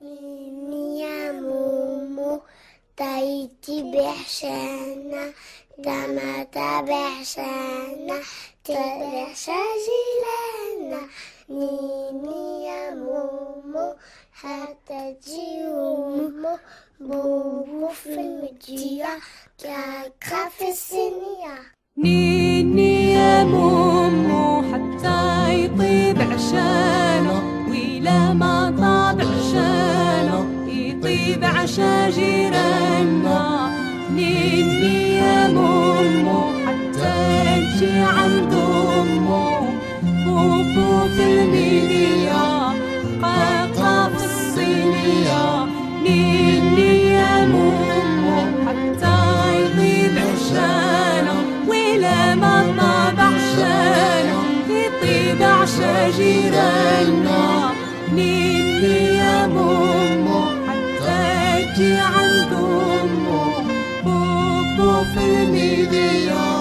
نيني يا مومو طيتي بعشانا دما تبعشانا تبعشا جيلانا نيني يا مومو حتى تجي أمو بوبو في المجية كاكا في السنية نيني يا مومو حتى يطيب عشانه وإلى ما طاب عشانه يطيب عشا جيراننا نيني يا مومو حتى تجي عند أمه بوبو في الميديا قاقا في الصينية نيني يا مومو حتى يطيب عشانه وإلى ما طاب عشانه يطيب عشا جيراننا نيني يا مومو حتى تجي عند أمه بوبو في الميديا